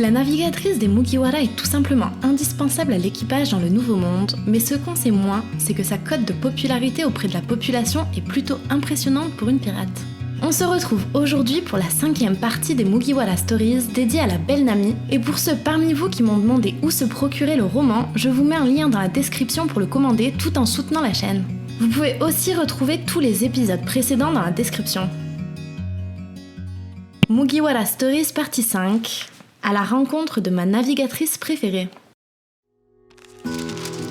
La navigatrice des Mugiwara est tout simplement indispensable à l'équipage dans le Nouveau Monde, mais ce qu'on sait moins, c'est que sa cote de popularité auprès de la population est plutôt impressionnante pour une pirate. On se retrouve aujourd'hui pour la 5e partie des Mugiwara Stories dédiée à la belle Nami, et pour ceux parmi vous qui m'ont demandé où se procurer le roman, je vous mets un lien dans la description pour le commander tout en soutenant la chaîne. Vous pouvez aussi retrouver tous les épisodes précédents dans la description. Mugiwara Stories partie 5, à la rencontre de ma navigatrice préférée.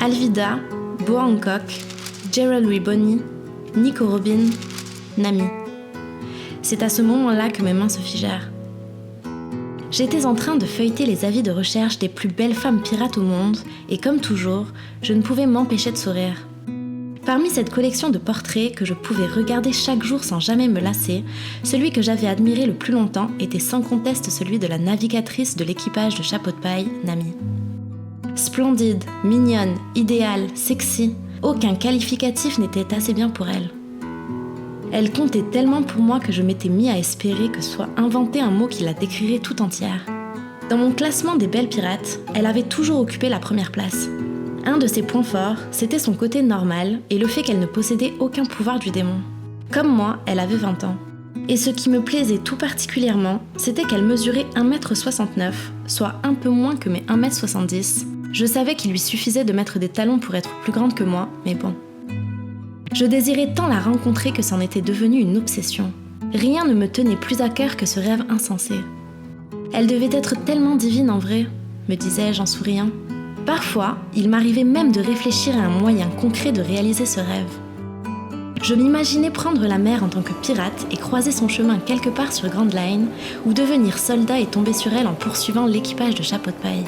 Alvida, Bo Hancock, Gerald Riboni, Nico Robin, Nami. C'est à ce moment-là que mes mains se figèrent. J'étais en train de feuilleter les avis de recherche des plus belles femmes pirates au monde, et comme toujours, je ne pouvais m'empêcher de sourire. Parmi cette collection de portraits que je pouvais regarder chaque jour sans jamais me lasser, celui que j'avais admiré le plus longtemps était sans conteste celui de la navigatrice de l'équipage de Chapeau de Paille, Nami. Splendide, mignonne, idéale, sexy, aucun qualificatif n'était assez bien pour elle. Elle comptait tellement pour moi que je m'étais mis à espérer que soit inventé un mot qui la décrirait tout entière. Dans mon classement des belles pirates, elle avait toujours occupé la première place. Un de ses points forts, c'était son côté normal et le fait qu'elle ne possédait aucun pouvoir du démon. Comme moi, elle avait 20 ans. Et ce qui me plaisait tout particulièrement, c'était qu'elle mesurait 1m69, soit un peu moins que mes 1m70. Je savais qu'il lui suffisait de mettre des talons pour être plus grande que moi, mais bon. Je désirais tant la rencontrer que c'en était devenu une obsession. Rien ne me tenait plus à cœur que ce rêve insensé. Elle devait être tellement divine en vrai, me disais-je en souriant. Parfois, il m'arrivait même de réfléchir à un moyen concret de réaliser ce rêve. Je m'imaginais prendre la mer en tant que pirate et croiser son chemin quelque part sur Grand Line, ou devenir soldat et tomber sur elle en poursuivant l'équipage de Chapeau de Paille.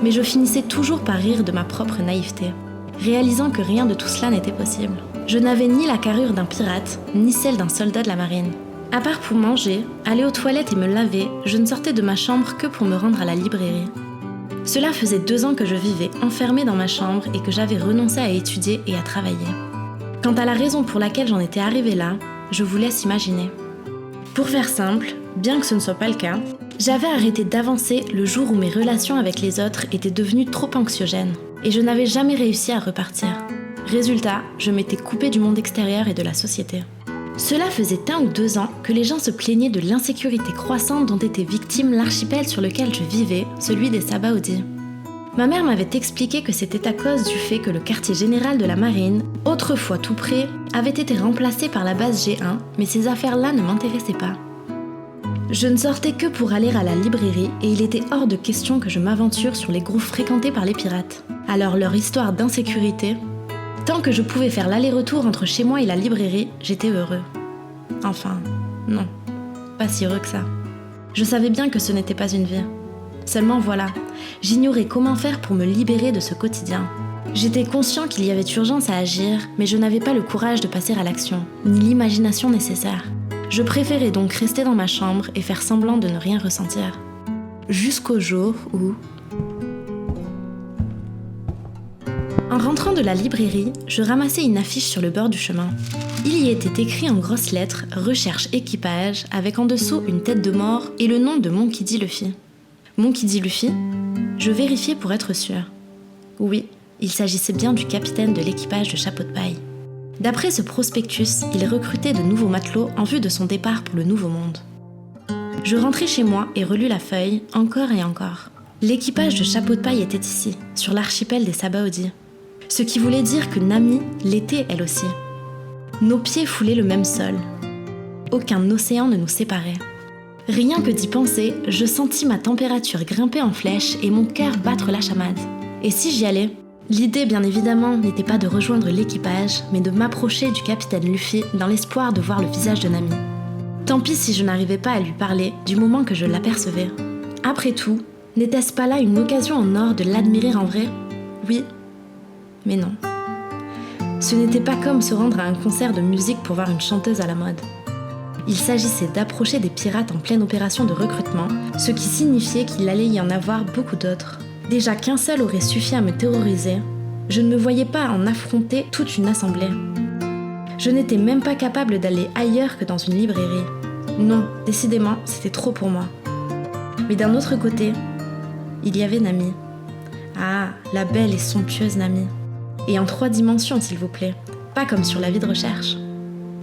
Mais je finissais toujours par rire de ma propre naïveté, réalisant que rien de tout cela n'était possible. Je n'avais ni la carrure d'un pirate, ni celle d'un soldat de la marine. À part pour manger, aller aux toilettes et me laver, je ne sortais de ma chambre que pour me rendre à la librairie. Cela faisait 2 ans que je vivais enfermée dans ma chambre et que j'avais renoncé à étudier et à travailler. Quant à la raison pour laquelle j'en étais arrivée là, je vous laisse imaginer. Pour faire simple, bien que ce ne soit pas le cas, j'avais arrêté d'avancer le jour où mes relations avec les autres étaient devenues trop anxiogènes et je n'avais jamais réussi à repartir. Résultat, je m'étais coupée du monde extérieur et de la société. Cela faisait 1 ou 2 ans que les gens se plaignaient de l'insécurité croissante dont était victime l'archipel sur lequel je vivais, celui des Sabaody. Ma mère m'avait expliqué que c'était à cause du fait que le quartier général de la marine, autrefois tout près, avait été remplacé par la base G1, mais ces affaires-là ne m'intéressaient pas. Je ne sortais que pour aller à la librairie et il était hors de question que je m'aventure sur les groupes fréquentés par les pirates. Alors leur histoire d'insécurité... Tant que je pouvais faire l'aller-retour entre chez moi et la librairie, j'étais heureux. Enfin, non, pas si heureux que ça. Je savais bien que ce n'était pas une vie. Seulement voilà, j'ignorais comment faire pour me libérer de ce quotidien. J'étais conscient qu'il y avait urgence à agir, mais je n'avais pas le courage de passer à l'action, ni l'imagination nécessaire. Je préférais donc rester dans ma chambre et faire semblant de ne rien ressentir. Jusqu'au jour où... En rentrant de la librairie, je ramassais une affiche sur le bord du chemin. Il y était écrit en grosses lettres « Recherche équipage » avec en dessous une tête de mort et le nom de Monkey D. Luffy. Monkey D. Luffy ? Je vérifiais pour être sûre. Oui, il s'agissait bien du capitaine de l'équipage de Chapeau de Paille. D'après ce prospectus, il recrutait de nouveaux matelots en vue de son départ pour le Nouveau Monde. Je rentrai chez moi et relus la feuille, encore et encore. L'équipage de Chapeau de Paille était ici, sur l'archipel des Sabaody. Ce qui voulait dire que Nami l'était elle aussi. Nos pieds foulaient le même sol. Aucun océan ne nous séparait. Rien que d'y penser, je sentis ma température grimper en flèche et mon cœur battre la chamade. Et si j'y allais ? L'idée, bien évidemment, n'était pas de rejoindre l'équipage, mais de m'approcher du capitaine Luffy dans l'espoir de voir le visage de Nami. Tant pis si je n'arrivais pas à lui parler du moment que je l'apercevais. Après tout, n'était-ce pas là une occasion en or de l'admirer en vrai ? Oui. Mais non. Ce n'était pas comme se rendre à un concert de musique pour voir une chanteuse à la mode. Il s'agissait d'approcher des pirates en pleine opération de recrutement, ce qui signifiait qu'il allait y en avoir beaucoup d'autres. Déjà qu'un seul aurait suffi à me terroriser, je ne me voyais pas en affronter toute une assemblée. Je n'étais même pas capable d'aller ailleurs que dans une librairie. Non, décidément, c'était trop pour moi. Mais d'un autre côté, il y avait Nami. Ah, la belle et somptueuse Nami. Et en 3 dimensions, s'il vous plaît. Pas comme sur l'avis de recherche.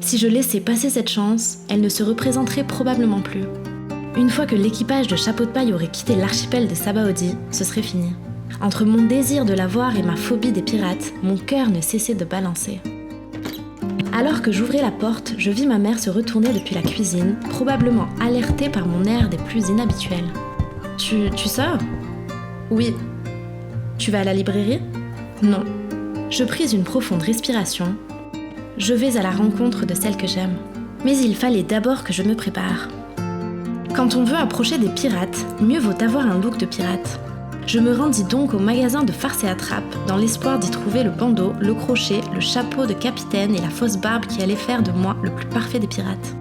Si je laissais passer cette chance, elle ne se représenterait probablement plus. Une fois que l'équipage de Chapeau de Paille aurait quitté l'archipel des Sabaody, ce serait fini. Entre mon désir de la voir et ma phobie des pirates, mon cœur ne cessait de balancer. Alors que j'ouvrais la porte, je vis ma mère se retourner depuis la cuisine, probablement alertée par mon air des plus inhabituels. Tu sors ? Oui. Tu vas à la librairie ? Non. Je pris une profonde respiration. Je vais à la rencontre de celle que j'aime. Mais il fallait d'abord que je me prépare. Quand on veut approcher des pirates, mieux vaut avoir un look de pirate. Je me rendis donc au magasin de farce et attrape, dans l'espoir d'y trouver le bandeau, le crochet, le chapeau de capitaine et la fausse barbe qui allait faire de moi le plus parfait des pirates.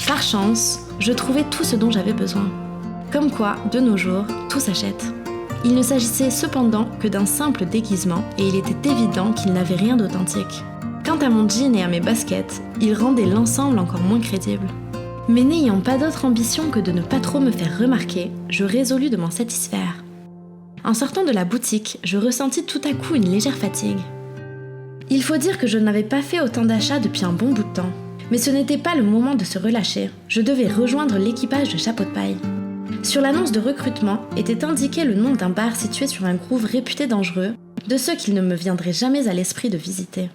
Par chance, je trouvais tout ce dont j'avais besoin. Comme quoi, de nos jours, tout s'achète. Il ne s'agissait cependant que d'un simple déguisement et il était évident qu'il n'avait rien d'authentique. Quant à mon jean et à mes baskets, ils rendaient l'ensemble encore moins crédible. Mais n'ayant pas d'autre ambition que de ne pas trop me faire remarquer, je résolus de m'en satisfaire. En sortant de la boutique, je ressentis tout à coup une légère fatigue. Il faut dire que je n'avais pas fait autant d'achats depuis un bon bout de temps. Mais ce n'était pas le moment de se relâcher. Je devais rejoindre l'équipage de Chapeau de Paille. Sur l'annonce de recrutement était indiqué le nom d'un bar situé sur un groove réputé dangereux, de ceux qu'il ne me viendrait jamais à l'esprit de visiter.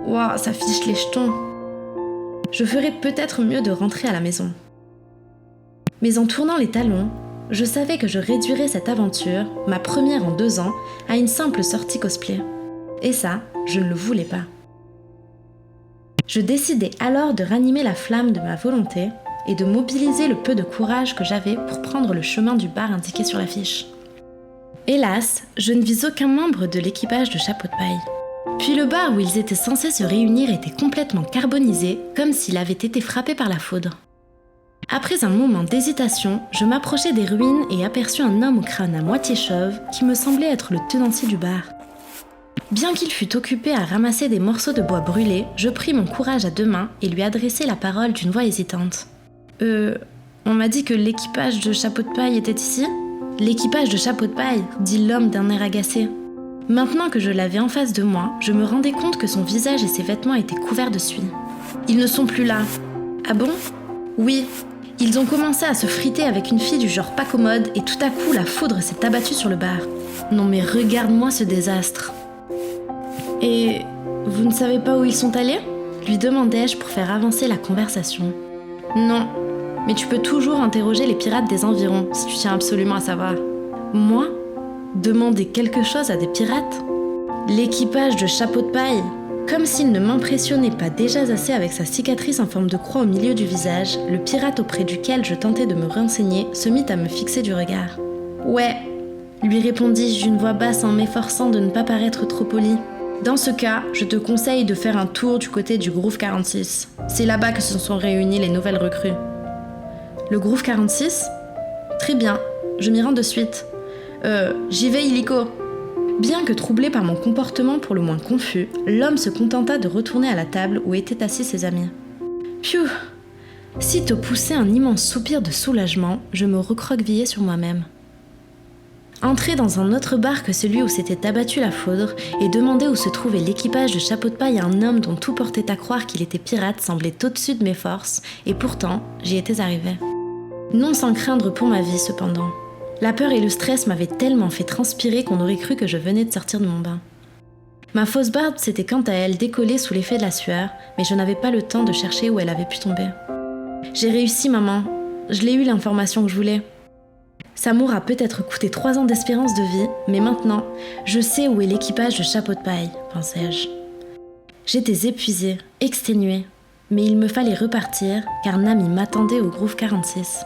Ouah, ça fiche les jetons. Je ferais peut-être mieux de rentrer à la maison. Mais en tournant les talons, je savais que je réduirais cette aventure, ma première en 2 ans, à une simple sortie cosplay. Et ça, je ne le voulais pas. Je décidai alors de ranimer la flamme de ma volonté et de mobiliser le peu de courage que j'avais pour prendre le chemin du bar indiqué sur l'affiche. Hélas, je ne vis aucun membre de l'équipage de Chapeau de Paille. Puis le bar où ils étaient censés se réunir était complètement carbonisé, comme s'il avait été frappé par la foudre. Après un moment d'hésitation, je m'approchai des ruines et aperçus un homme au crâne à moitié chauve qui me semblait être le tenancier du bar. Bien qu'il fût occupé à ramasser des morceaux de bois brûlés, je pris mon courage à 2 mains et lui adressai la parole d'une voix hésitante. On m'a dit que l'équipage de Chapeau de Paille était ici ? L'équipage de Chapeau de Paille, dit l'homme d'un air agacé. Maintenant que je l'avais en face de moi, je me rendais compte que son visage et ses vêtements étaient couverts de suie. Ils ne sont plus là. Ah bon ? Oui. Ils ont commencé à se friter avec une fille du genre pas commode et tout à coup la foudre s'est abattue sur le bar. Non mais regarde-moi ce désastre. Et vous ne savez pas où ils sont allés ? Lui demandai-je pour faire avancer la conversation. Non, mais tu peux toujours interroger les pirates des environs si tu tiens absolument à savoir. Moi ? Demander quelque chose à des pirates ? L'équipage de Chapeau de Paille ? Comme s'il ne m'impressionnait pas déjà assez avec sa cicatrice en forme de croix au milieu du visage, le pirate auprès duquel je tentais de me renseigner se mit à me fixer du regard. « Ouais », lui répondis-je d'une voix basse en m'efforçant de ne pas paraître trop poli. « Dans ce cas, je te conseille de faire un tour du côté du Groove 46. C'est là-bas que se sont réunies les nouvelles recrues. » Le Groove 46 ? Très bien, je m'y rends de suite. J'y vais illico. Bien que troublé par mon comportement pour le moins confus, l'homme se contenta de retourner à la table où étaient assis ses amis. Piou ! Sitôt poussé un immense soupir de soulagement, je me recroquevillai sur moi-même. Entrer dans un autre bar que celui où s'était abattue la foudre et demander où se trouvait l'équipage de Chapeau de Paille à un homme dont tout portait à croire qu'il était pirate semblait au-dessus de mes forces, et pourtant, j'y étais arrivée. Non sans craindre pour ma vie cependant. La peur et le stress m'avaient tellement fait transpirer qu'on aurait cru que je venais de sortir de mon bain. Ma fausse barbe s'était quant à elle décollée sous l'effet de la sueur, mais je n'avais pas le temps de chercher où elle avait pu tomber. J'ai réussi, maman. Je l'ai eu l'information que je voulais. Ça m'aura peut-être coûté 3 ans d'espérance de vie, mais maintenant, je sais où est l'équipage de Chapeau de Paille, pensais-je. J'étais épuisée, exténuée, mais il me fallait repartir, car Nami m'attendait au Groove 46.